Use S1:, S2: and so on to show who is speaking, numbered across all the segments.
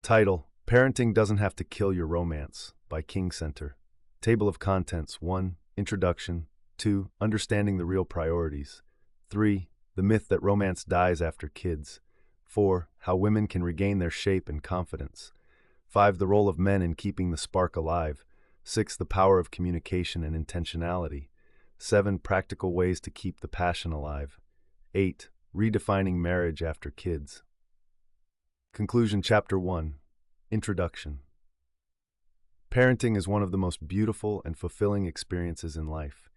S1: Title: Parenting Doesn't Have to Kill Your Romance by King Center. Table of Contents: 1. Introduction. 2. Understanding the Real Priorities. 3. The Myth That Romance Dies After Kids. 4. How Women Can Regain Their Shape and Confidence. 5. The Role of Men in Keeping the Spark Alive. 6. The Power of Communication and Intentionality. 7. Practical Ways to Keep the Passion Alive. 8. Redefining Marriage After Kids. Conclusion. Chapter 1. Introduction. Parenting is one of the most beautiful and fulfilling experiences in life.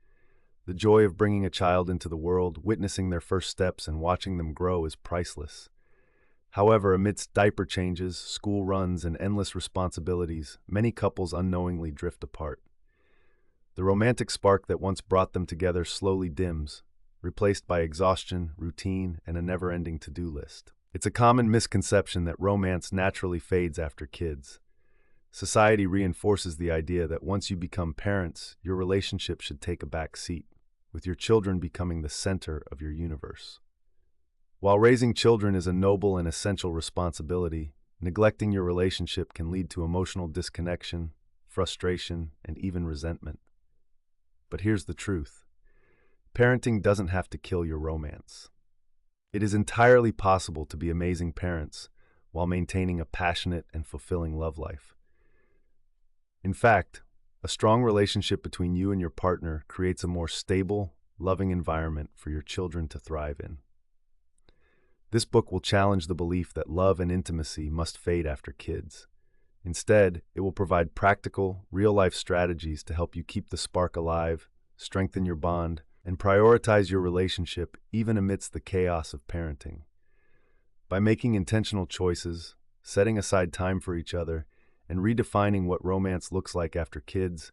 S1: The joy of bringing a child into the world, witnessing their first steps, and watching them grow is priceless. However, amidst diaper changes, school runs, and endless responsibilities, many couples unknowingly drift apart. The romantic spark that once brought them together slowly dims, replaced by exhaustion, routine, and a never-ending to-do list. It's a common misconception that romance naturally fades after kids. Society reinforces the idea that once you become parents, your relationship should take a back seat, with your children becoming the center of your universe. While raising children is a noble and essential responsibility, neglecting your relationship can lead to emotional disconnection, frustration, and even resentment. But here's the truth. Parenting doesn't have to kill your romance. It is entirely possible to be amazing parents while maintaining a passionate and fulfilling love life. In fact, a strong relationship between you and your partner creates a more stable, loving environment for your children to thrive in. This book will challenge the belief that love and intimacy must fade after kids. Instead, it will provide practical, real-life strategies to help you keep the spark alive, strengthen your bond, and prioritize your relationship even amidst the chaos of parenting. By making intentional choices, setting aside time for each other, and redefining what romance looks like after kids,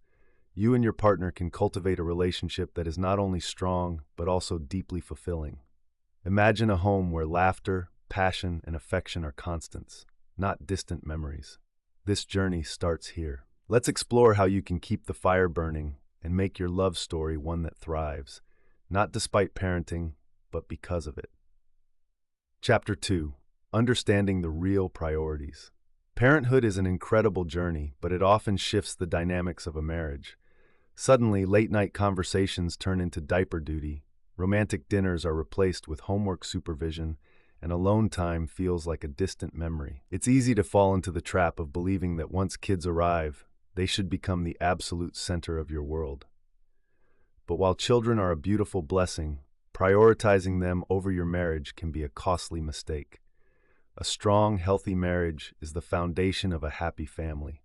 S1: you and your partner can cultivate a relationship that is not only strong, but also deeply fulfilling. Imagine a home where laughter, passion, and affection are constants, not distant memories. This journey starts here. Let's explore how you can keep the fire burning and make your love story one that thrives, not despite parenting, but because of it. Chapter 2. Understanding the Real Priorities. Parenthood is an incredible journey, but it often shifts the dynamics of a marriage. Suddenly, late-night conversations turn into diaper duty, romantic dinners are replaced with homework supervision, and alone time feels like a distant memory. It's easy to fall into the trap of believing that once kids arrive, they should become the absolute center of your world. But while children are a beautiful blessing, prioritizing them over your marriage can be a costly mistake. A strong, healthy marriage is the foundation of a happy family.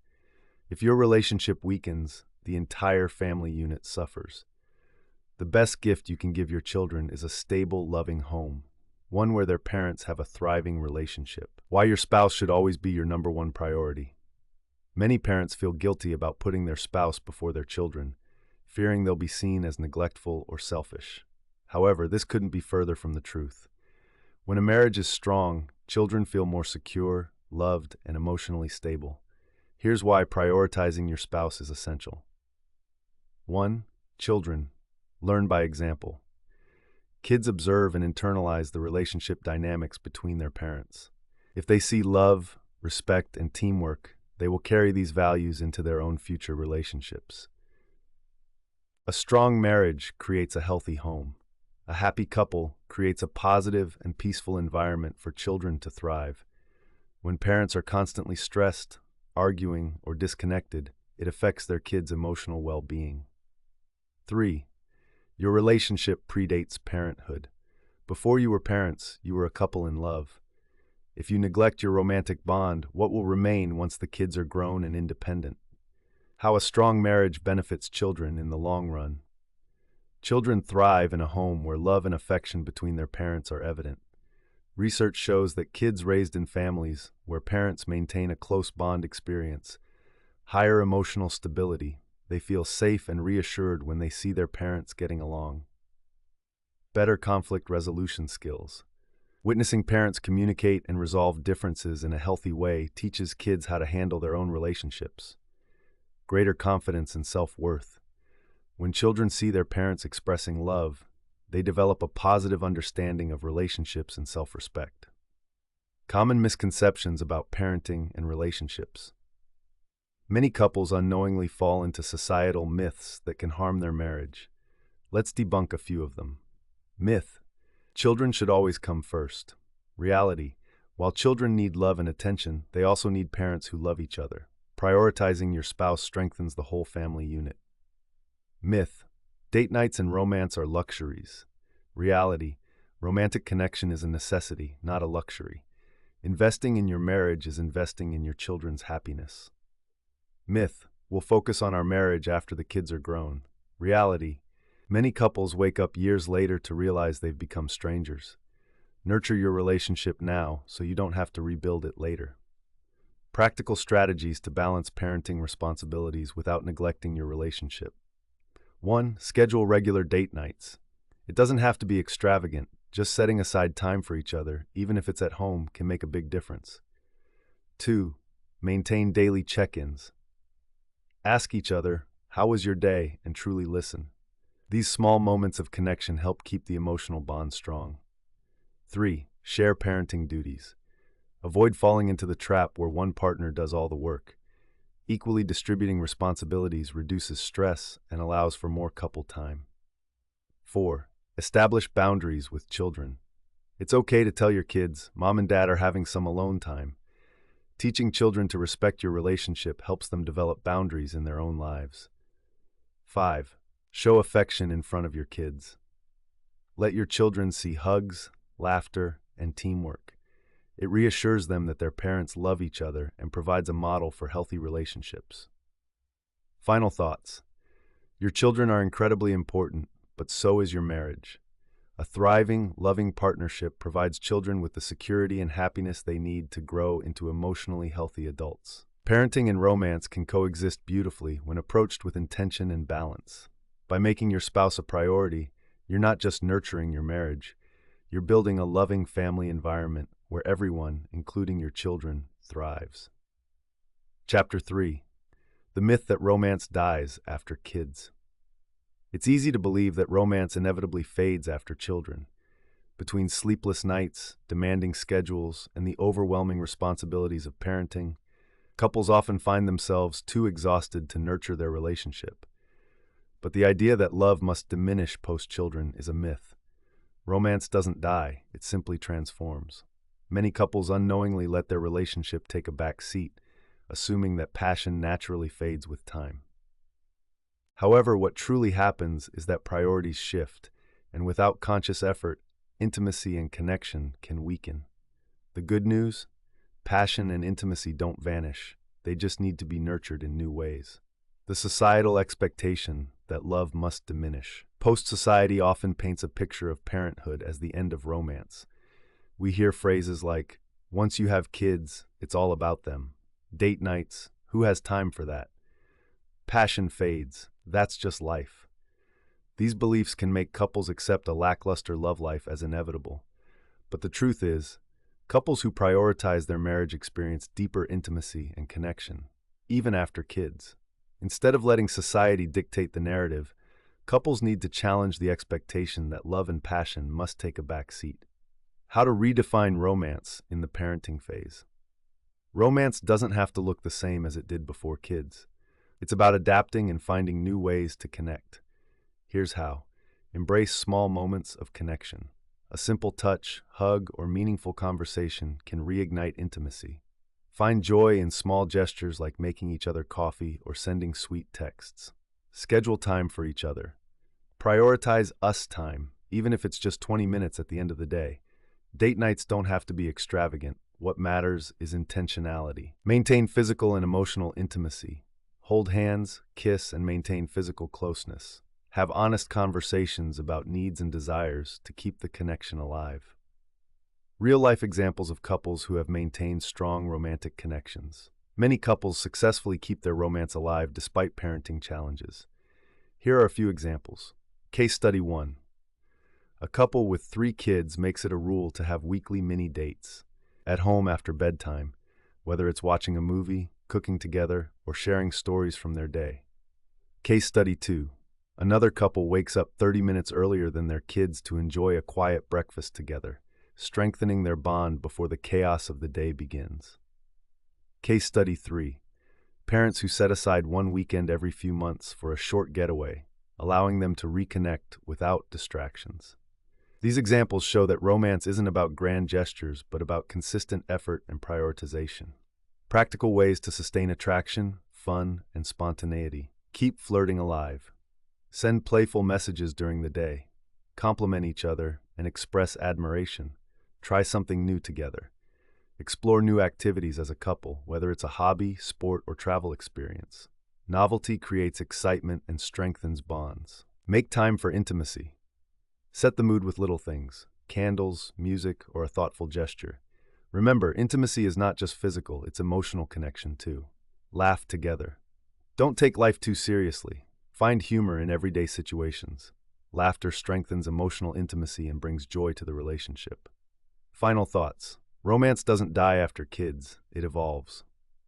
S1: If your relationship weakens, the entire family unit suffers. The best gift you can give your children is a stable, loving home, one where their parents have a thriving relationship. Why your spouse should always be your number one priority. Many parents feel guilty about putting their spouse before their children, fearing they'll be seen as neglectful or selfish. However, this couldn't be further from the truth. When a marriage is strong, children feel more secure, loved, and emotionally stable. Here's why prioritizing your spouse is essential. 1. Children. Learn by example. Kids observe and internalize the relationship dynamics between their parents. If they see love, respect, and teamwork, they will carry these values into their own future relationships. A strong marriage creates a healthy home. A happy couple creates a positive and peaceful environment for children to thrive. When parents are constantly stressed, arguing, or disconnected, it affects their kids' emotional well-being. 3. Your relationship predates parenthood. Before you were parents, you were a couple in love. If you neglect your romantic bond, what will remain once the kids are grown and independent? How a strong marriage benefits children in the long run. Children thrive in a home where love and affection between their parents are evident. Research shows that kids raised in families where parents maintain a close bond experience higher emotional stability. They feel safe and reassured when they see their parents getting along. Better conflict resolution skills. Witnessing parents communicate and resolve differences in a healthy way teaches kids how to handle their own relationships. Greater confidence and self-worth. When children see their parents expressing love, they develop a positive understanding of relationships and self-respect. Common misconceptions about parenting and relationships. Many couples unknowingly fall into societal myths that can harm their marriage. Let's debunk a few of them. Myth: children should always come first. Reality: while children need love and attention, they also need parents who love each other. Prioritizing your spouse strengthens the whole family unit. Myth: date nights and romance are luxuries. Reality: romantic connection is a necessity, not a luxury. Investing in your marriage is investing in your children's happiness. Myth: we'll focus on our marriage after the kids are grown. Reality: many couples wake up years later to realize they've become strangers. Nurture your relationship now so you don't have to rebuild it later. Practical strategies to balance parenting responsibilities without neglecting your relationship. 1. Schedule regular date nights. It doesn't have to be extravagant. Just setting aside time for each other, even if it's at home, can make a big difference. 2. Maintain daily check-ins. Ask each other, "How was your day?" and truly listen. These small moments of connection help keep the emotional bond strong. 3. Share parenting duties. Avoid falling into the trap where one partner does all the work. Equally distributing responsibilities reduces stress and allows for more couple time. 4. Establish boundaries with children. It's okay to tell your kids, "Mom and Dad are having some alone time." Teaching children to respect your relationship helps them develop boundaries in their own lives. 5. Show affection in front of your kids. Let your children see hugs, laughter, and teamwork. It reassures them that their parents love each other and provides a model for healthy relationships. Final thoughts. Your children are incredibly important, but so is your marriage. A thriving, loving partnership provides children with the security and happiness they need to grow into emotionally healthy adults. Parenting and romance can coexist beautifully when approached with intention and balance. By making your spouse a priority, you're not just nurturing your marriage, you're building a loving family environment where everyone, including your children, thrives. Chapter 3. The myth that romance dies after kids. It's easy to believe that romance inevitably fades after children. Between sleepless nights, demanding schedules, and the overwhelming responsibilities of parenting, couples often find themselves too exhausted to nurture their relationship. But the idea that love must diminish post-children is a myth. Romance doesn't die, it simply transforms. Many couples unknowingly let their relationship take a back seat, assuming that passion naturally fades with time. However, what truly happens is that priorities shift, and without conscious effort, intimacy and connection can weaken. The good news? Passion and intimacy don't vanish, they just need to be nurtured in new ways. The societal expectation that love must diminish. Post-society often paints a picture of parenthood as the end of romance. We hear phrases like, "Once you have kids, it's all about them." Date nights, who has time for that? Passion fades, that's just life. These beliefs can make couples accept a lackluster love life as inevitable. But the truth is, couples who prioritize their marriage experience deeper intimacy and connection, even after kids. Instead of letting society dictate the narrative, couples need to challenge the expectation that love and passion must take a back seat. How to redefine romance in the parenting phase. Romance doesn't have to look the same as it did before kids. It's about adapting and finding new ways to connect. Here's how. Embrace small moments of connection. A simple touch, hug, or meaningful conversation can reignite intimacy. Find joy in small gestures like making each other coffee or sending sweet texts. Schedule time for each other. Prioritize us time, even if it's just 20 minutes at the end of the day. Date nights don't have to be extravagant. What matters is intentionality. Maintain physical and emotional intimacy. Hold hands, kiss, and maintain physical closeness. Have honest conversations about needs and desires to keep the connection alive. Real-life examples of couples who have maintained strong romantic connections. Many couples successfully keep their romance alive despite parenting challenges. Here are a few examples. Case study 1. A couple with 3 kids makes it a rule to have weekly mini dates. At home after bedtime, whether it's watching a movie, cooking together, or sharing stories from their day. Case study 2. Another couple wakes up 30 minutes earlier than their kids to enjoy a quiet breakfast together. strengthening their bond before the chaos of the day begins. Case Study 3. Parents who set aside one weekend every few months for a short getaway, allowing them to reconnect without distractions. These examples show that romance isn't about grand gestures, but about consistent effort and prioritization. Practical ways to sustain attraction, fun, and spontaneity. Keep flirting alive. Send playful messages during the day. Compliment each other and express admiration. Try something new together. Explore new activities as a couple, whether it's a hobby, sport, or travel experience. Novelty creates excitement and strengthens bonds. Make time for intimacy. Set the mood with little things, candles, music, or a thoughtful gesture. Remember, intimacy is not just physical, it's emotional connection too. Laugh together. Don't take life too seriously. Find humor in everyday situations. Laughter strengthens emotional intimacy and brings joy to the relationship. Final thoughts. Romance doesn't die after kids, it evolves.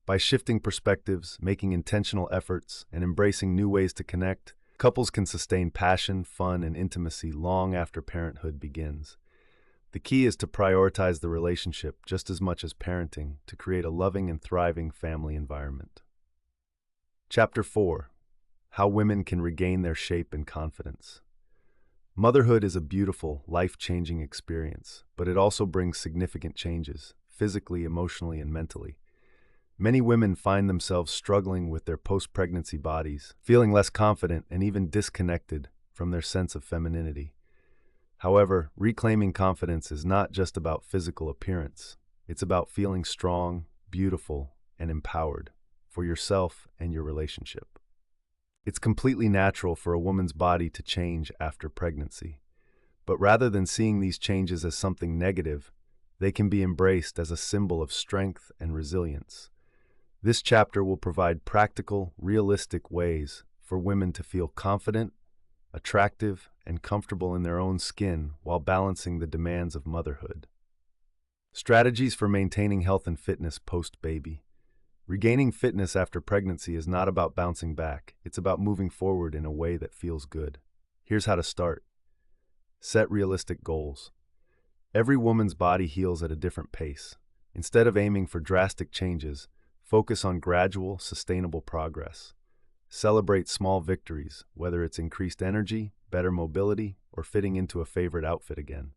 S1: By shifting perspectives, making intentional efforts, and embracing new ways to connect, couples can sustain passion, fun, and intimacy long after parenthood begins. The key is to prioritize the relationship just as much as parenting to create a loving and thriving family environment. Chapter 4. How Women Can Regain Their Shape and Confidence. Motherhood is a beautiful, life-changing experience, but it also brings significant changes, physically, emotionally, and mentally. Many women find themselves struggling with their post-pregnancy bodies, feeling less confident and even disconnected from their sense of femininity. However, reclaiming confidence is not just about physical appearance. It's about feeling strong, beautiful, and empowered for yourself and your relationship. It's completely natural for a woman's body to change after pregnancy. But rather than seeing these changes as something negative, they can be embraced as a symbol of strength and resilience. This chapter will provide practical, realistic ways for women to feel confident, attractive, and comfortable in their own skin while balancing the demands of motherhood. Strategies for maintaining health and fitness post-baby. Regaining fitness after pregnancy is not about bouncing back. It's about moving forward in a way that feels good. Here's how to start. Set realistic goals. Every woman's body heals at a different pace. Instead of aiming for drastic changes, focus on gradual, sustainable progress. Celebrate small victories, whether it's increased energy, better mobility, or fitting into a favorite outfit again.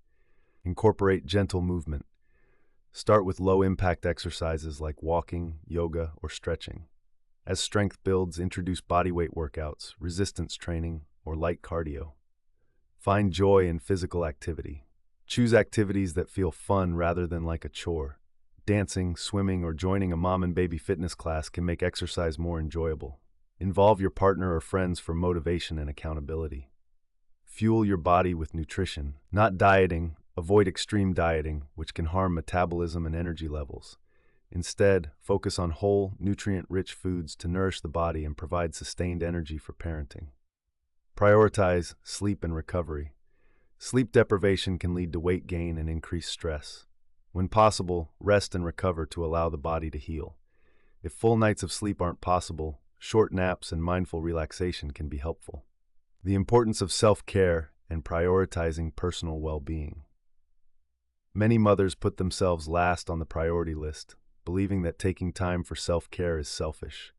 S1: Incorporate gentle movement. Start with low-impact exercises like walking, yoga, or stretching. As strength builds, introduce bodyweight workouts, resistance training, or light cardio. Find joy in physical activity. Choose activities that feel fun rather than like a chore. Dancing, swimming, or joining a mom and baby fitness class can make exercise more enjoyable. Involve your partner or friends for motivation and accountability. Fuel your body with nutrition, not dieting. Avoid extreme dieting, which can harm metabolism and energy levels. Instead, focus on whole, nutrient-rich foods to nourish the body and provide sustained energy for parenting. Prioritize sleep and recovery. Sleep deprivation can lead to weight gain and increased stress. When possible, rest and recover to allow the body to heal. If full nights of sleep aren't possible, short naps and mindful relaxation can be helpful. The importance of self-care and prioritizing personal well-being. Many mothers put themselves last on the priority list, believing that taking time for self-care is selfish.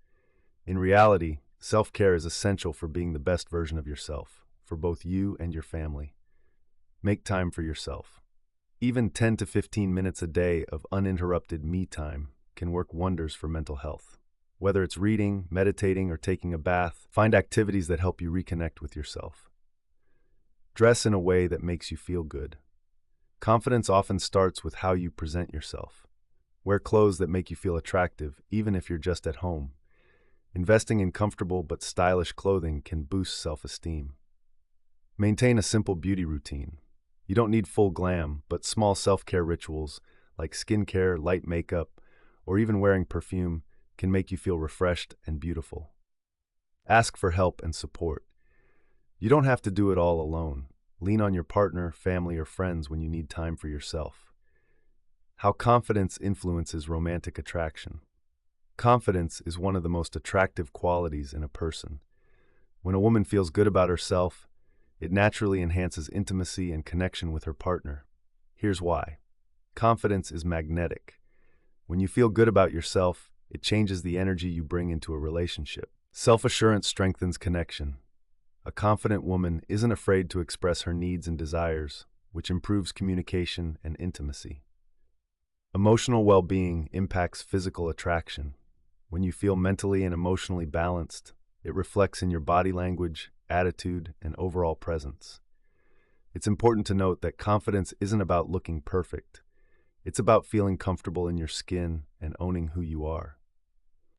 S1: In reality, self-care is essential for being the best version of yourself, for both you and your family. Make time for yourself. Even 10 to 15 minutes a day of uninterrupted me time can work wonders for mental health. Whether it's reading, meditating, or taking a bath, find activities that help you reconnect with yourself. Dress in a way that makes you feel good. Confidence often starts with how you present yourself. Wear clothes that make you feel attractive, even if you're just at home. Investing in comfortable but stylish clothing can boost self-esteem. Maintain a simple beauty routine. You don't need full glam, but small self-care rituals like skincare, light makeup, or even wearing perfume can make you feel refreshed and beautiful. Ask for help and support. You don't have to do it all alone. Lean on your partner, family, or friends when you need time for yourself. How confidence influences romantic attraction. Confidence is one of the most attractive qualities in a person. When a woman feels good about herself, it naturally enhances intimacy and connection with her partner. Here's why. Confidence is magnetic. When you feel good about yourself, it changes the energy you bring into a relationship. Self-assurance strengthens connection. A confident woman isn't afraid to express her needs and desires, which improves communication and intimacy. Emotional well-being impacts physical attraction. When you feel mentally and emotionally balanced, it reflects in your body language, attitude, and overall presence. It's important to note that confidence isn't about looking perfect. It's about feeling comfortable in your skin and owning who you are.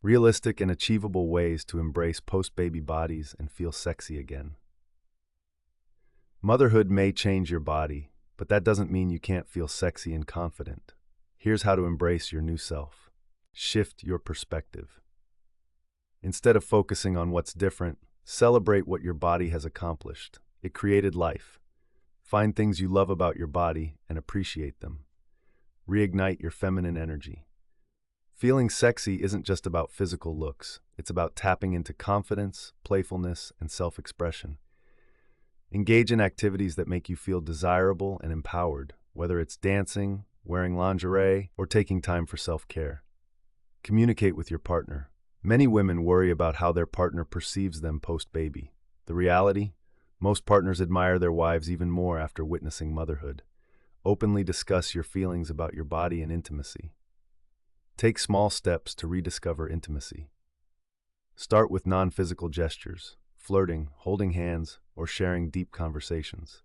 S1: Realistic and achievable ways to embrace post-baby bodies and feel sexy again. Motherhood may change your body, but that doesn't mean you can't feel sexy and confident. Here's how to embrace your new self. Shift your perspective. Instead of focusing on what's different, celebrate what your body has accomplished. It created life. Find things you love about your body and appreciate them. Reignite your feminine energy. Feeling sexy isn't just about physical looks. It's about tapping into confidence, playfulness, and self-expression. Engage in activities that make you feel desirable and empowered, whether it's dancing, wearing lingerie, or taking time for self-care. Communicate with your partner. Many women worry about how their partner perceives them post-baby. The reality? Most partners admire their wives even more after witnessing motherhood. Openly discuss your feelings about your body and intimacy. Take small steps to rediscover intimacy. Start with non-physical gestures, flirting, holding hands, or sharing deep conversations.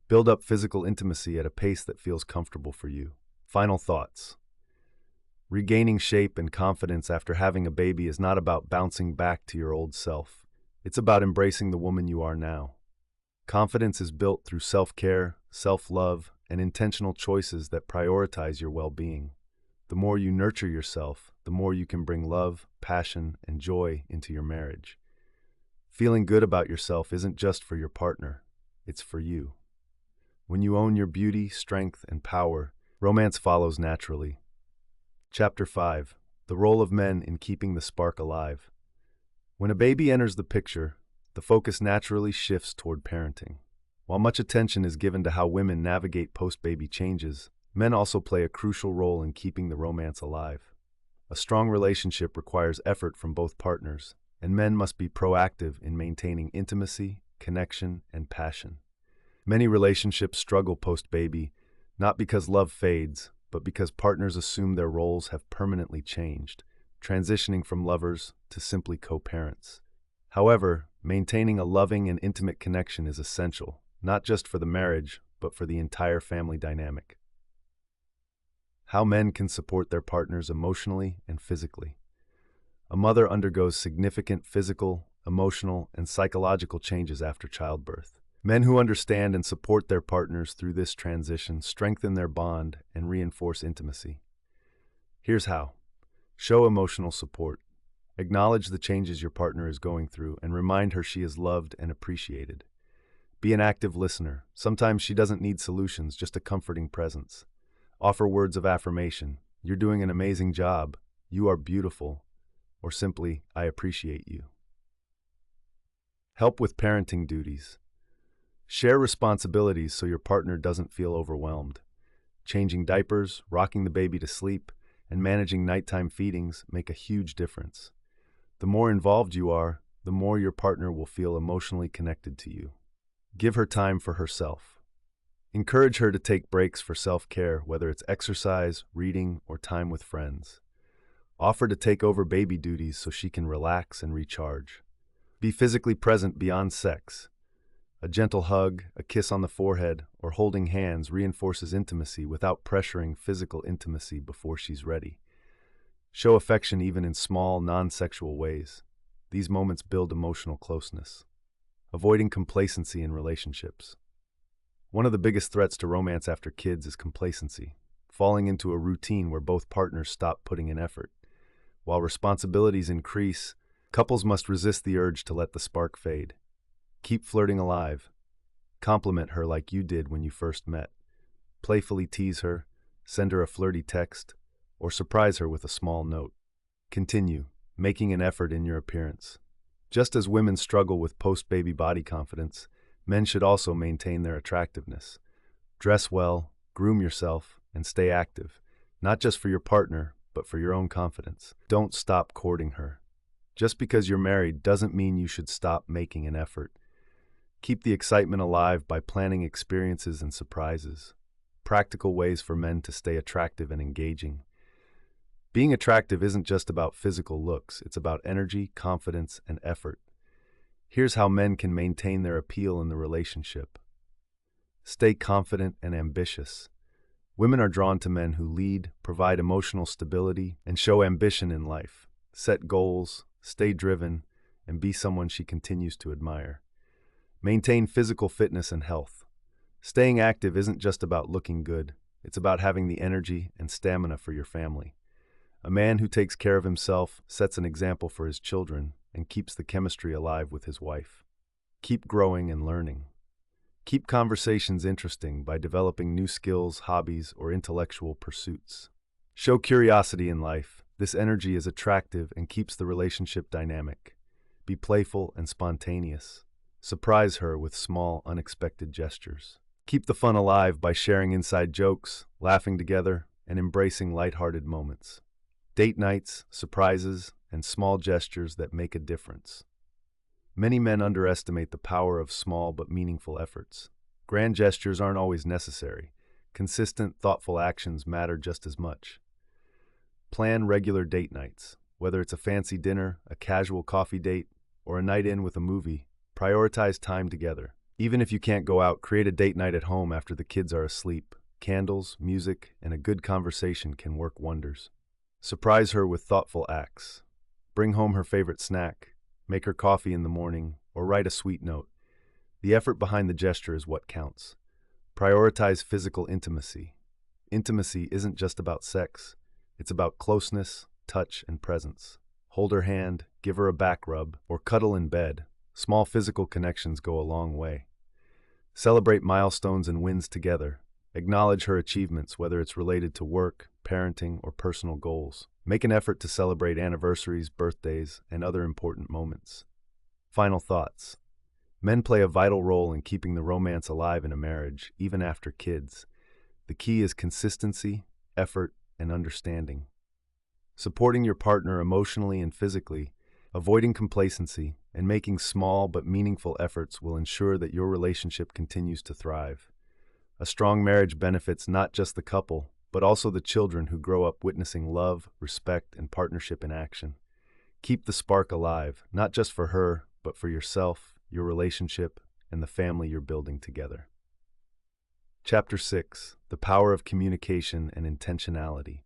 S1: Build up physical intimacy at a pace that feels comfortable for you. Final thoughts. Regaining shape and confidence after having a baby is not about bouncing back to your old self. It's about embracing the woman you are now. Confidence is built through self-care, self-love, and intentional choices that prioritize your well-being. The more you nurture yourself, the more you can bring love, passion, and joy into your marriage. Feeling good about yourself isn't just for your partner, it's for you. When you own your beauty, strength, and power, romance follows naturally. Chapter 5. The Role of Men in Keeping the Spark Alive. When a baby enters the picture, the focus naturally shifts toward parenting. While much attention is given to how women navigate post-baby changes, men also play a crucial role in keeping the romance alive. A strong relationship requires effort from both partners, and men must be proactive in maintaining intimacy, connection, and passion. Many relationships struggle post-baby, not because love fades, but because partners assume their roles have permanently changed, transitioning from lovers to simply co-parents. However, maintaining a loving and intimate connection is essential, not just for the marriage, but for the entire family dynamic. How men can support their partners emotionally and physically. A mother undergoes significant physical, emotional, and psychological changes after childbirth. Men who understand and support their partners through this transition strengthen their bond and reinforce intimacy. Here's how. Show emotional support. Acknowledge the changes your partner is going through and remind her she is loved and appreciated. Be an active listener. Sometimes she doesn't need solutions, just a comforting presence. Offer words of affirmation. You're doing an amazing job. You are beautiful. Or simply, I appreciate you. Help with parenting duties. Share responsibilities so your partner doesn't feel overwhelmed. Changing diapers, rocking the baby to sleep, and managing nighttime feedings make a huge difference. The more involved you are, the more your partner will feel emotionally connected to you. Give her time for herself. Encourage her to take breaks for self-care, whether it's exercise, reading, or time with friends. Offer to take over baby duties so she can relax and recharge. Be physically present beyond sex. A gentle hug, a kiss on the forehead, or holding hands reinforces intimacy without pressuring physical intimacy before she's ready. Show affection even in small, non-sexual ways. These moments build emotional closeness. Avoiding complacency in relationships. One of the biggest threats to romance after kids is complacency, falling into a routine where both partners stop putting in effort. While responsibilities increase, couples must resist the urge to let the spark fade. Keep flirting alive. Compliment her like you did when you first met. Playfully tease her, send her a flirty text, or surprise her with a small note. Continue, making an effort in your appearance. Just as women struggle with post-baby body confidence, men should also maintain their attractiveness. Dress well, groom yourself, and stay active, not just for your partner, but for your own confidence. Don't stop courting her. Just because you're married doesn't mean you should stop making an effort. Keep the excitement alive by planning experiences and surprises. Practical ways for men to stay attractive and engaging. Being attractive isn't just about physical looks, it's about energy, confidence, and effort. Here's how men can maintain their appeal in the relationship. Stay confident and ambitious. Women are drawn to men who lead, provide emotional stability, and show ambition in life. Set goals, stay driven, and be someone she continues to admire. Maintain physical fitness and health. Staying active isn't just about looking good, it's about having the energy and stamina for your family. A man who takes care of himself sets an example for his children and keeps the chemistry alive with his wife. Keep growing and learning. Keep conversations interesting by developing new skills, hobbies, or intellectual pursuits. Show curiosity in life. This energy is attractive and keeps the relationship dynamic. Be playful and spontaneous. Surprise her with small, unexpected gestures. Keep the fun alive by sharing inside jokes, laughing together, and embracing lighthearted moments. Date nights, surprises, and small gestures that make a difference. Many men underestimate the power of small but meaningful efforts. Grand gestures aren't always necessary. Consistent, thoughtful actions matter just as much. Plan regular date nights. Whether it's a fancy dinner, a casual coffee date, or a night in with a movie, prioritize time together. Even if you can't go out, create a date night at home after the kids are asleep. Candles, music, and a good conversation can work wonders. Surprise her with thoughtful acts. Bring home her favorite snack, make her coffee in the morning, or write a sweet note. The effort behind the gesture is what counts. Prioritize physical intimacy. Intimacy isn't just about sex. It's about closeness, touch, and presence. Hold her hand, give her a back rub, or cuddle in bed. Small physical connections go a long way. Celebrate milestones and wins together. Acknowledge her achievements, whether it's related to work, parenting, or personal goals. Make an effort to celebrate anniversaries, birthdays, and other important moments. Final thoughts. Men play a vital role in keeping the romance alive in a marriage, even after kids. The key is consistency, effort, and understanding. Supporting your partner emotionally and physically, avoiding complacency, and making small but meaningful efforts will ensure that your relationship continues to thrive. A strong marriage benefits not just the couple, but also the children who grow up witnessing love, respect, and partnership in action. Keep the spark alive, not just for her, but for yourself, your relationship, and the family you're building together. Chapter 6: The Power of Communication and Intentionality.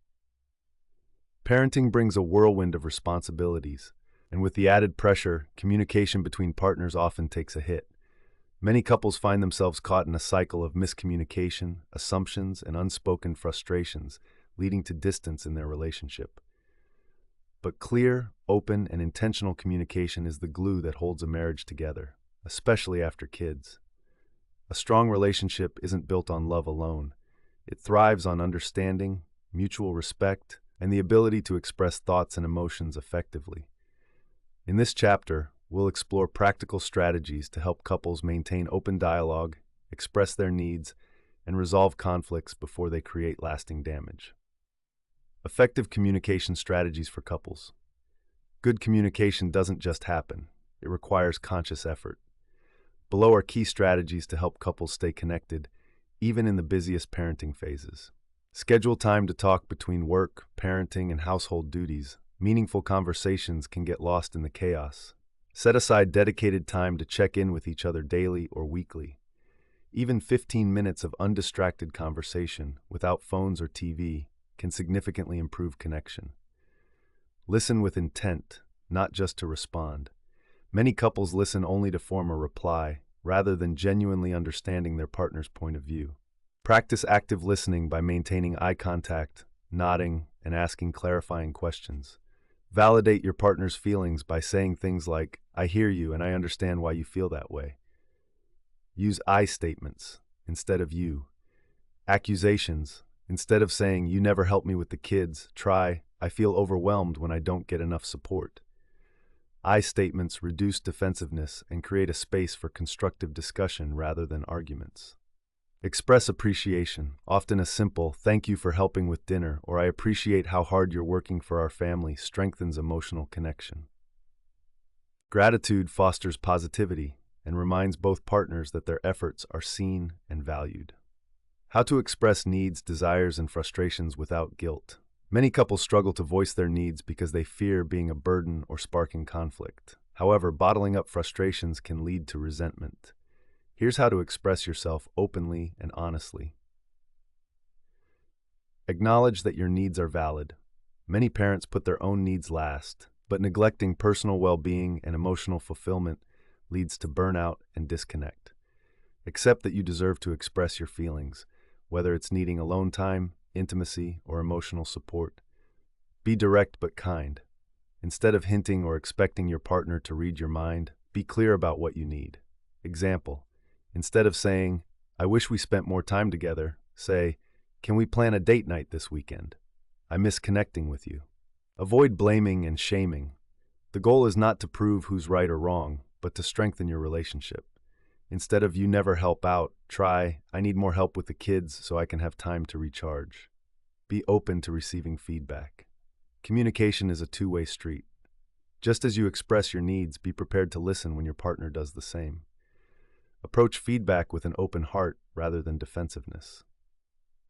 S1: Parenting brings a whirlwind of responsibilities, and with the added pressure, communication between partners often takes a hit. Many couples find themselves caught in a cycle of miscommunication, assumptions, and unspoken frustrations, leading to distance in their relationship. But clear, open, and intentional communication is the glue that holds a marriage together, especially after kids. A strong relationship isn't built on love alone. It thrives on understanding, mutual respect, and the ability to express thoughts and emotions effectively. In this chapter, we'll explore practical strategies to help couples maintain open dialogue, express their needs, and resolve conflicts before they create lasting damage. Effective communication strategies for couples. Good communication doesn't just happen. It requires conscious effort. Below are key strategies to help couples stay connected, even in the busiest parenting phases. Schedule time to talk between work, parenting, and household duties. Meaningful conversations can get lost in the chaos. Set aside dedicated time to check in with each other daily or weekly. Even 15 minutes of undistracted conversation, without phones or TV, can significantly improve connection. Listen with intent, not just to respond. Many couples listen only to form a reply, rather than genuinely understanding their partner's point of view. Practice active listening by maintaining eye contact, nodding, and asking clarifying questions. Validate your partner's feelings by saying things like, "I hear you and I understand why you feel that way." Use I statements instead of you. Accusations. Instead of saying, "You never help me with the kids," try, "I feel overwhelmed when I don't get enough support." I statements reduce defensiveness and create a space for constructive discussion rather than arguments. Express appreciation, often a simple "thank you for helping with dinner" or "I appreciate how hard you're working for our family" strengthens emotional connection. Gratitude fosters positivity and reminds both partners that their efforts are seen and valued. How to express needs, desires, and frustrations without guilt. Many couples struggle to voice their needs because they fear being a burden or sparking conflict. However, bottling up frustrations can lead to resentment. Here's how to express yourself openly and honestly. Acknowledge that your needs are valid. Many parents put their own needs last, but neglecting personal well-being and emotional fulfillment leads to burnout and disconnect. Accept that you deserve to express your feelings, whether it's needing alone time, intimacy, or emotional support. Be direct but kind. Instead of hinting or expecting your partner to read your mind, be clear about what you need. Example: instead of saying, "I wish we spent more time together," say, "Can we plan a date night this weekend? I miss connecting with you." Avoid blaming and shaming. The goal is not to prove who's right or wrong, but to strengthen your relationship. Instead of "you never help out," try, "I need more help with the kids so I can have time to recharge." Be open to receiving feedback. Communication is a two-way street. Just as you express your needs, be prepared to listen when your partner does the same. Approach feedback with an open heart rather than defensiveness.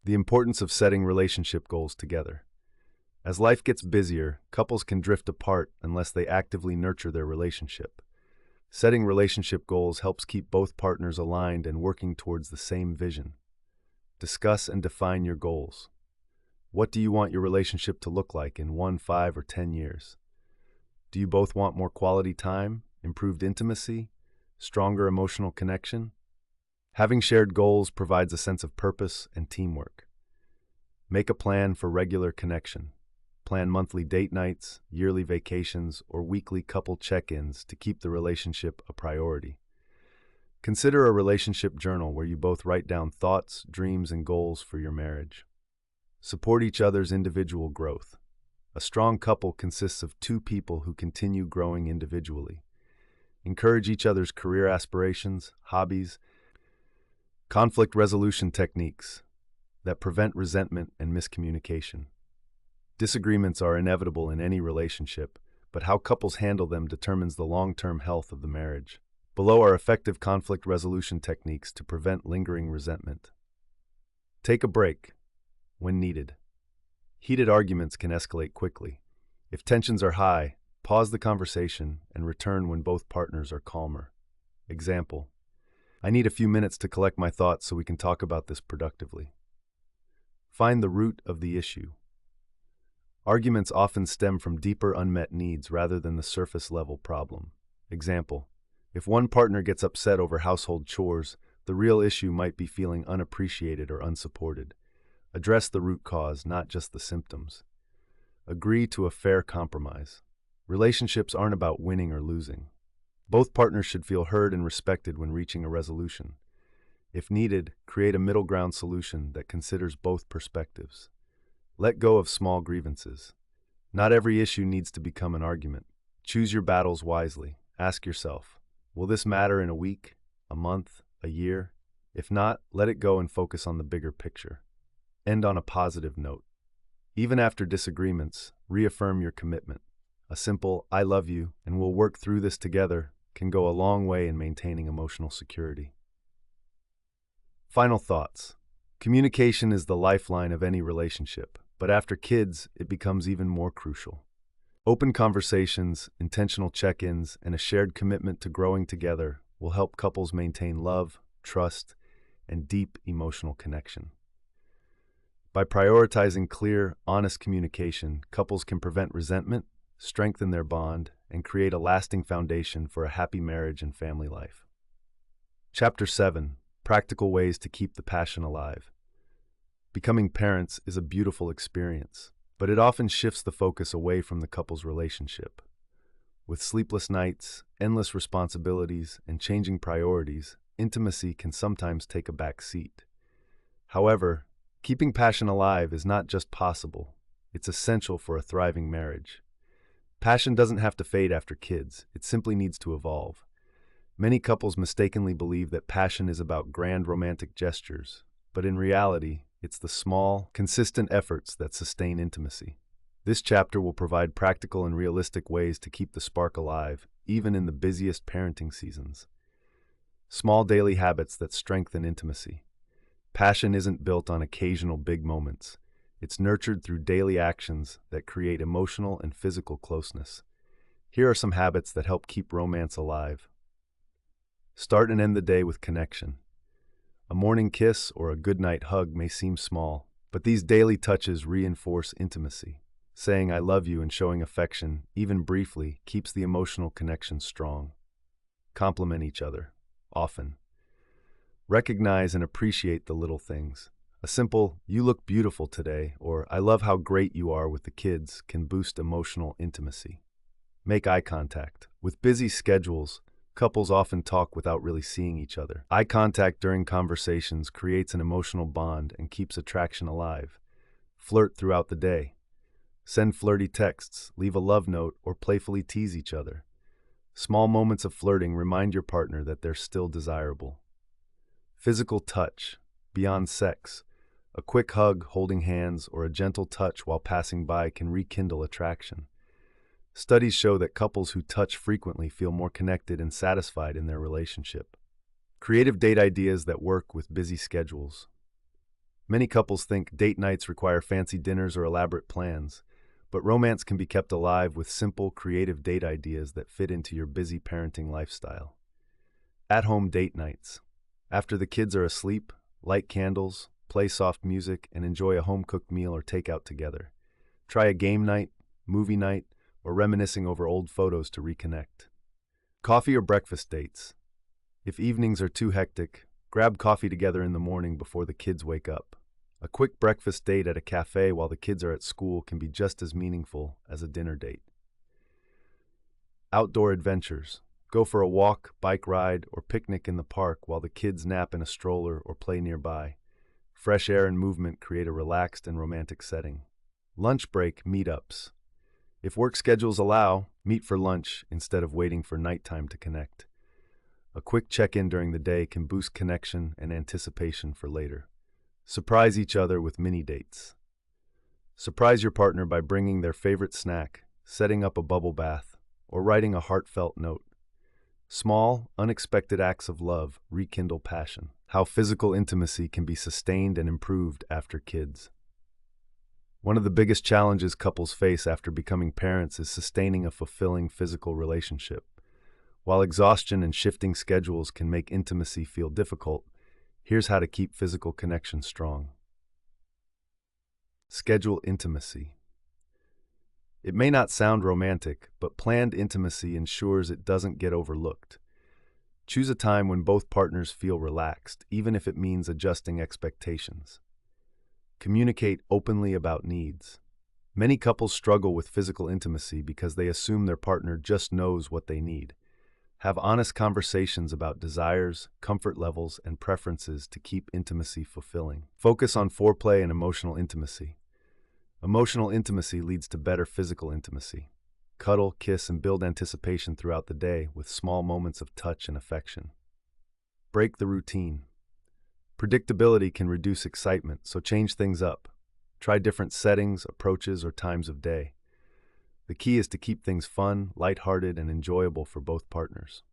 S1: The importance of setting relationship goals together. As life gets busier, couples can drift apart unless they actively nurture their relationship. Setting relationship goals helps keep both partners aligned and working towards the same vision. Discuss and define your goals. What do you want your relationship to look like in 1, 5, or 10 years? Do you both want more quality time, improved intimacy, stronger emotional connection? Having shared goals provides a sense of purpose and teamwork. Make a plan for regular connection. Plan monthly date nights, yearly vacations, or weekly couple check-ins to keep the relationship a priority. Consider a relationship journal where you both write down thoughts, dreams, and goals for your marriage. Support each other's individual growth. A strong couple consists of two people who continue growing individually. Encourage each other's career aspirations, hobbies, conflict resolution techniques that prevent resentment and miscommunication. Disagreements are inevitable in any relationship, but how couples handle them determines the long-term health of the marriage. Below are effective conflict resolution techniques to prevent lingering resentment. Take a break when needed. Heated arguments can escalate quickly. If tensions are high, pause the conversation and return when both partners are calmer. Example: "I need a few minutes to collect my thoughts so we can talk about this productively." Find the root of the issue. Arguments often stem from deeper unmet needs rather than the surface-level problem. Example: if one partner gets upset over household chores, the real issue might be feeling unappreciated or unsupported. Address the root cause, not just the symptoms. Agree to a fair compromise. Relationships aren't about winning or losing. Both partners should feel heard and respected when reaching a resolution. If needed, create a middle ground solution that considers both perspectives. Let go of small grievances. Not every issue needs to become an argument. Choose your battles wisely. Ask yourself, will this matter in a week, a month, a year? If not, let it go and focus on the bigger picture. End on a positive note. Even after disagreements, reaffirm your commitment. A simple "I love you and we'll work through this together" can go a long way in maintaining emotional security. Final thoughts. Communication is the lifeline of any relationship, but after kids, it becomes even more crucial. Open conversations, intentional check-ins, and a shared commitment to growing together will help couples maintain love, trust, and deep emotional connection. By prioritizing clear, honest communication, couples can prevent resentment, strengthen their bond, and create a lasting foundation for a happy marriage and family life. Chapter 7: Practical Ways to Keep the Passion Alive. Becoming parents is a beautiful experience, but it often shifts the focus away from the couple's relationship. With sleepless nights, endless responsibilities, and changing priorities, intimacy can sometimes take a back seat. However, keeping passion alive is not just possible, it's essential for a thriving marriage. Passion doesn't have to fade after kids, it simply needs to evolve. Many couples mistakenly believe that passion is about grand romantic gestures, but in reality, it's the small, consistent efforts that sustain intimacy. This chapter will provide practical and realistic ways to keep the spark alive, even in the busiest parenting seasons. Small daily habits that strengthen intimacy. Passion isn't built on occasional big moments. It's nurtured through daily actions that create emotional and physical closeness. Here are some habits that help keep romance alive. Start and end the day with connection. A morning kiss or a goodnight hug may seem small, but these daily touches reinforce intimacy. Saying "I love you" and showing affection, even briefly, keeps the emotional connection strong. Compliment each other, often. Recognize and appreciate the little things. A simple "you look beautiful today" or "I love how great you are" with the kids can boost emotional intimacy. Make eye contact. With busy schedules, couples often talk without really seeing each other. Eye contact during conversations creates an emotional bond and keeps attraction alive. Flirt throughout the day. Send flirty texts, leave a love note, or playfully tease each other. Small moments of flirting remind your partner that they're still desirable. Physical touch. Beyond sex, a quick hug, holding hands, or a gentle touch while passing by can rekindle attraction. Studies show that couples who touch frequently feel more connected and satisfied in their relationship. Creative date ideas that work with busy schedules. Many couples think date nights require fancy dinners or elaborate plans, but romance can be kept alive with simple, creative date ideas that fit into your busy parenting lifestyle. At-home date nights. After the kids are asleep, light candles, play soft music, and enjoy a home-cooked meal or takeout together. Try a game night, movie night, or reminiscing over old photos to reconnect. Coffee or breakfast dates. If evenings are too hectic, grab coffee together in the morning before the kids wake up. A quick breakfast date at a cafe while the kids are at school can be just as meaningful as a dinner date. Outdoor adventures. Go for a walk, bike ride, or picnic in the park while the kids nap in a stroller or play nearby. Fresh air and movement create a relaxed and romantic setting. Lunch break meetups. If work schedules allow, meet for lunch instead of waiting for nighttime to connect. A quick check-in during the day can boost connection and anticipation for later. Surprise each other with mini dates. Surprise your partner by bringing their favorite snack, setting up a bubble bath, or writing a heartfelt note. Small, unexpected acts of love rekindle passion. How physical intimacy can be sustained and improved after kids. One of the biggest challenges couples face after becoming parents is sustaining a fulfilling physical relationship. While exhaustion and shifting schedules can make intimacy feel difficult, here's how to keep physical connection strong. Schedule intimacy. It may not sound romantic, but planned intimacy ensures it doesn't get overlooked. Choose a time when both partners feel relaxed, even if it means adjusting expectations. Communicate openly about needs. Many couples struggle with physical intimacy because they assume their partner just knows what they need. Have honest conversations about desires, comfort levels, and preferences to keep intimacy fulfilling. Focus on foreplay and emotional intimacy. Emotional intimacy leads to better physical intimacy. Cuddle, kiss, and build anticipation throughout the day with small moments of touch and affection. Break the routine. Predictability can reduce excitement, so change things up. Try different settings, approaches, or times of day. The key is to keep things fun, lighthearted, and enjoyable for both partners.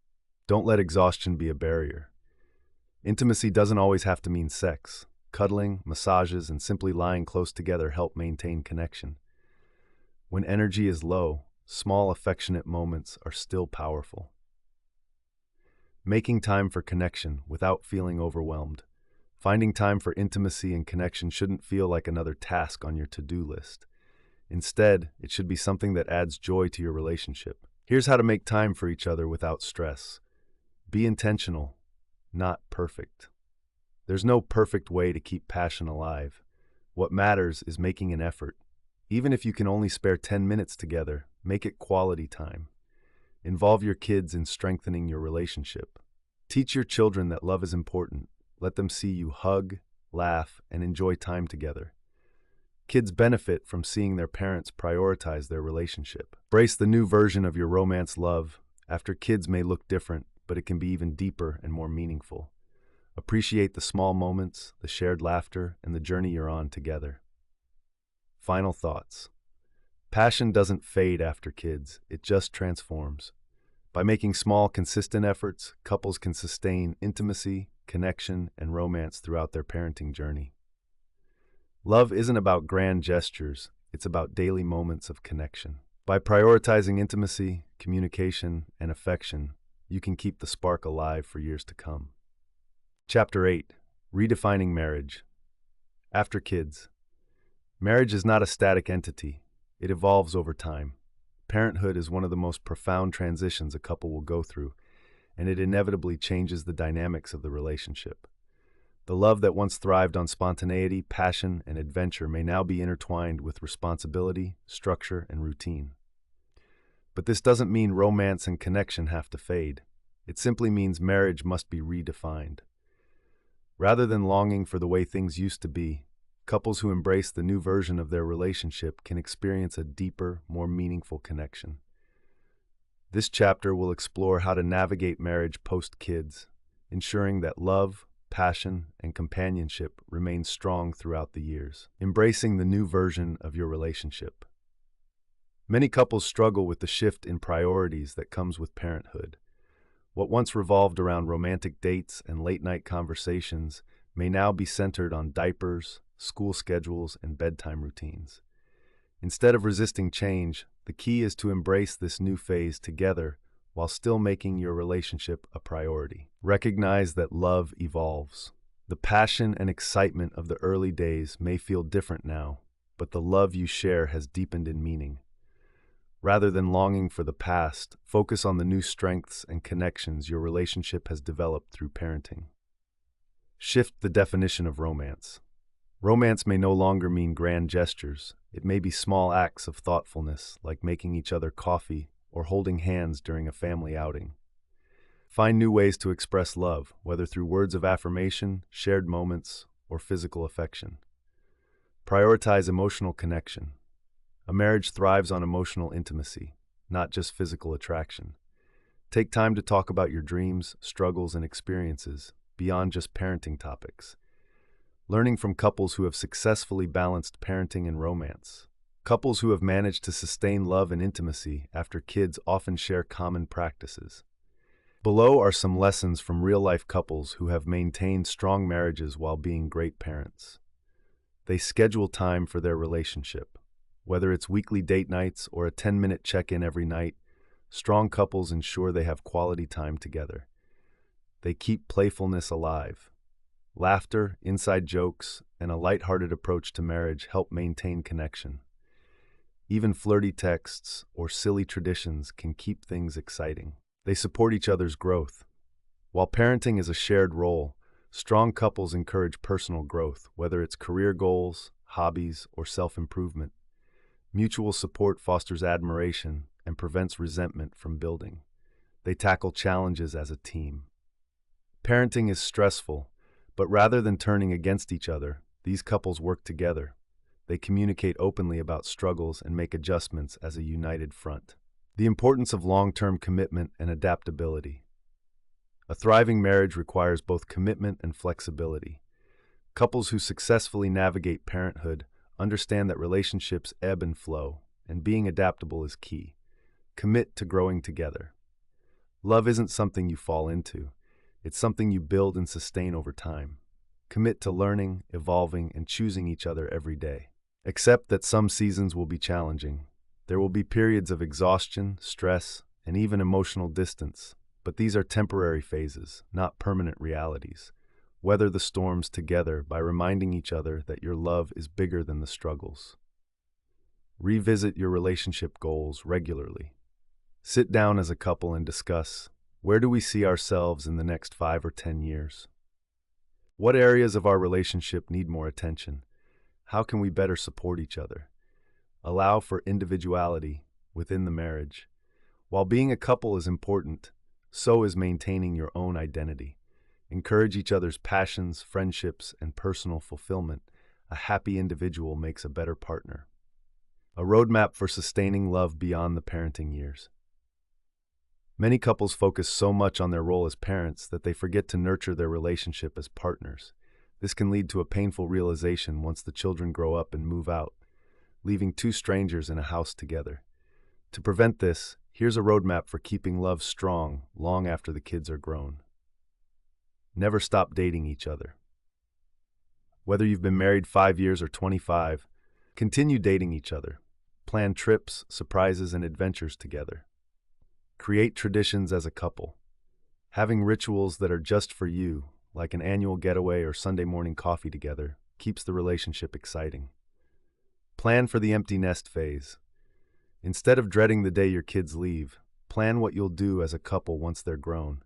S1: Don't let exhaustion be a barrier. Intimacy doesn't always have to mean sex. Cuddling, massages, and simply lying close together help maintain connection. When energy is low, small affectionate moments are still powerful. Making time for connection without feeling overwhelmed. Finding time for intimacy and connection shouldn't feel like another task on your to-do list. Instead, it should be something that adds joy to your relationship. Here's how to make time for each other without stress. Be intentional, not perfect. There's no perfect way to keep passion alive. What matters is making an effort. Even if you can only spare 10 minutes together, make it quality time. Involve your kids in strengthening your relationship. Teach your children that love is important. Let them see you hug, laugh, and enjoy time together. Kids benefit from seeing their parents prioritize their relationship. Embrace the new version of your romance love. After kids may look different, but it can be even deeper and more meaningful. Appreciate the small moments, the shared laughter, and the journey you're on together. Final thoughts. Passion doesn't fade after kids, it just transforms. By making small, consistent efforts, couples can sustain intimacy, connection, and romance throughout their parenting journey. Love isn't about grand gestures, it's about daily moments of connection. By prioritizing intimacy, communication, and affection, you can keep the spark alive for years to come. Chapter 8. Redefining Marriage. After kids. Marriage is not a static entity. It evolves over time. Parenthood is one of the most profound transitions a couple will go through, and it inevitably changes the dynamics of the relationship. The love that once thrived on spontaneity, passion, and adventure may now be intertwined with responsibility, structure, and routine. But this doesn't mean romance and connection have to fade. It simply means marriage must be redefined. Rather than longing for the way things used to be, couples who embrace the new version of their relationship can experience a deeper, more meaningful connection. This chapter will explore how to navigate marriage post-kids, ensuring that love, passion, and companionship remain strong throughout the years. Embracing the new version of your relationship. Many couples struggle with the shift in priorities that comes with parenthood. What once revolved around romantic dates and late-night conversations may now be centered on diapers, school schedules, and bedtime routines. Instead of resisting change, the key is to embrace this new phase together while still making your relationship a priority. Recognize that love evolves. The passion and excitement of the early days may feel different now, but the love you share has deepened in meaning. Rather than longing for the past, focus on the new strengths and connections your relationship has developed through parenting. Shift the definition of romance. Romance may no longer mean grand gestures. It may be small acts of thoughtfulness, like making each other coffee or holding hands during a family outing. Find new ways to express love, whether through words of affirmation, shared moments, or physical affection. Prioritize emotional connection. A marriage thrives on emotional intimacy, not just physical attraction. Take time to talk about your dreams, struggles, and experiences, beyond just parenting topics. Learning from couples who have successfully balanced parenting and romance. Couples who have managed to sustain love and intimacy after kids often share common practices. Below are some lessons from real-life couples who have maintained strong marriages while being great parents. They schedule time for their relationship. Whether it's weekly date nights or a 10-minute check-in every night, strong couples ensure they have quality time together. They keep playfulness alive. Laughter, inside jokes, and a lighthearted approach to marriage help maintain connection. Even flirty texts or silly traditions can keep things exciting. They support each other's growth. While parenting is a shared role, strong couples encourage personal growth, whether it's career goals, hobbies, or self-improvement. Mutual support fosters admiration and prevents resentment from building. They tackle challenges as a team. Parenting is stressful, but rather than turning against each other, these couples work together. They communicate openly about struggles and make adjustments as a united front. The importance of long-term commitment and adaptability. A thriving marriage requires both commitment and flexibility. Couples who successfully navigate parenthood understand that relationships ebb and flow, and being adaptable is key. Commit to growing together. Love isn't something you fall into. It's something you build and sustain over time. Commit to learning, evolving, and choosing each other every day. Accept that some seasons will be challenging. There will be periods of exhaustion, stress, and even emotional distance, but these are temporary phases, not permanent realities. Weather the storms together by reminding each other that your love is bigger than the struggles. Revisit your relationship goals regularly. Sit down as a couple and discuss, where do we see ourselves in the next 5 or 10 years? What areas of our relationship need more attention? How can we better support each other? Allow for individuality within the marriage. While being a couple is important, so is maintaining your own identity. Encourage each other's passions, friendships, and personal fulfillment. A happy individual makes a better partner. A roadmap for sustaining love beyond the parenting years. Many couples focus so much on their role as parents that they forget to nurture their relationship as partners. This can lead to a painful realization once the children grow up and move out, leaving two strangers in a house together. To prevent this, here's a roadmap for keeping love strong long after the kids are grown. Never stop dating each other. Whether you've been married 5 years or 25, continue dating each other. Plan trips, surprises, and adventures together. Create traditions as a couple. Having rituals that are just for you, like an annual getaway or Sunday morning coffee together, keeps the relationship exciting. Plan for the empty nest phase. Instead of dreading the day your kids leave, plan what you'll do as a couple once they're grown.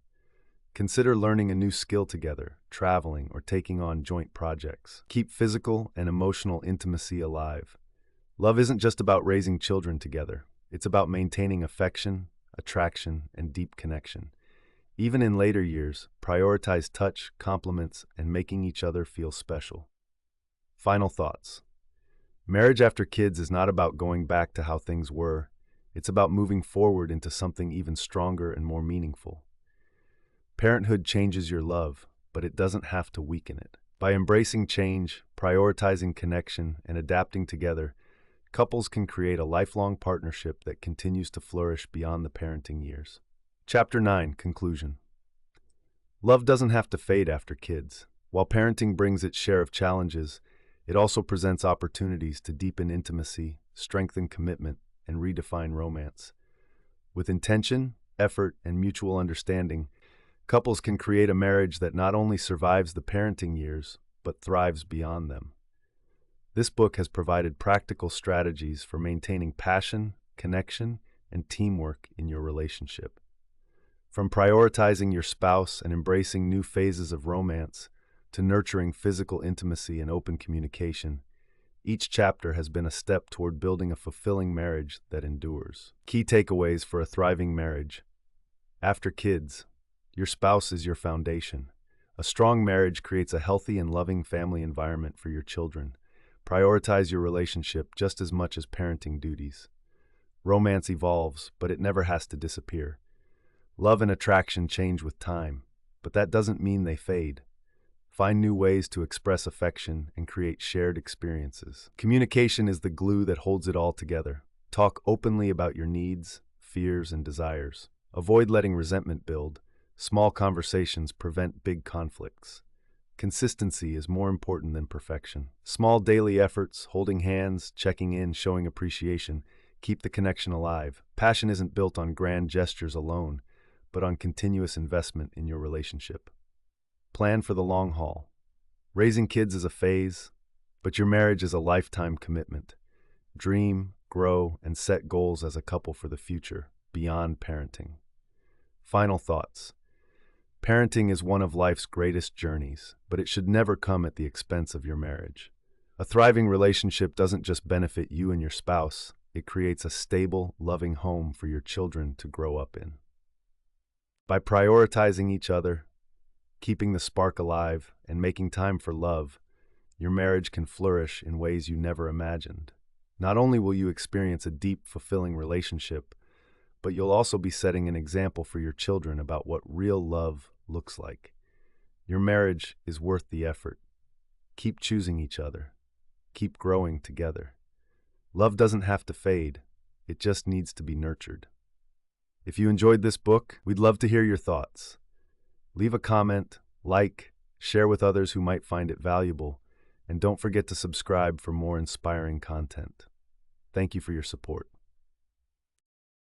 S1: Consider learning a new skill together, traveling, or taking on joint projects. Keep physical and emotional intimacy alive. Love isn't just about raising children together. It's about maintaining affection, attraction, and deep connection. Even in later years, prioritize touch, compliments, and making each other feel special. Final thoughts. Marriage after kids is not about going back to how things were. It's about moving forward into something even stronger and more meaningful. Parenthood changes your love, but it doesn't have to weaken it. By embracing change, prioritizing connection, and adapting together, couples can create a lifelong partnership that continues to flourish beyond the parenting years. Chapter 9, Conclusion. Love doesn't have to fade after kids. While parenting brings its share of challenges, it also presents opportunities to deepen intimacy, strengthen commitment, and redefine romance. With intention, effort, and mutual understanding, couples can create a marriage that not only survives the parenting years, but thrives beyond them. This book has provided practical strategies for maintaining passion, connection, and teamwork in your relationship. From prioritizing your spouse and embracing new phases of romance to nurturing physical intimacy and open communication, each chapter has been a step toward building a fulfilling marriage that endures. Key takeaways for a thriving marriage. After kids, your spouse is your foundation. A strong marriage creates a healthy and loving family environment for your children. Prioritize your relationship just as much as parenting duties. Romance evolves, but it never has to disappear. Love and attraction change with time, but that doesn't mean they fade. Find new ways to express affection and create shared experiences. Communication is the glue that holds it all together. Talk openly about your needs, fears, and desires. Avoid letting resentment build. Small conversations prevent big conflicts. Consistency is more important than perfection. Small daily efforts, holding hands, checking in, showing appreciation, keep the connection alive. Passion isn't built on grand gestures alone, but on continuous investment in your relationship. Plan for the long haul. Raising kids is a phase, but your marriage is a lifetime commitment. Dream, grow, and set goals as a couple for the future, beyond parenting. Final thoughts. Parenting is one of life's greatest journeys, but it should never come at the expense of your marriage. A thriving relationship doesn't just benefit you and your spouse, it creates a stable, loving home for your children to grow up in. By prioritizing each other, keeping the spark alive, and making time for love, your marriage can flourish in ways you never imagined. Not only will you experience a deep, fulfilling relationship, but you'll also be setting an example for your children about what real love looks like. Your marriage is worth the effort. Keep choosing each other. Keep growing together. Love doesn't have to fade. It just needs to be nurtured. If you enjoyed this book, we'd love to hear your thoughts. Leave a comment, like, share with others who might find it valuable, and don't forget to subscribe for more inspiring content. Thank you for your support.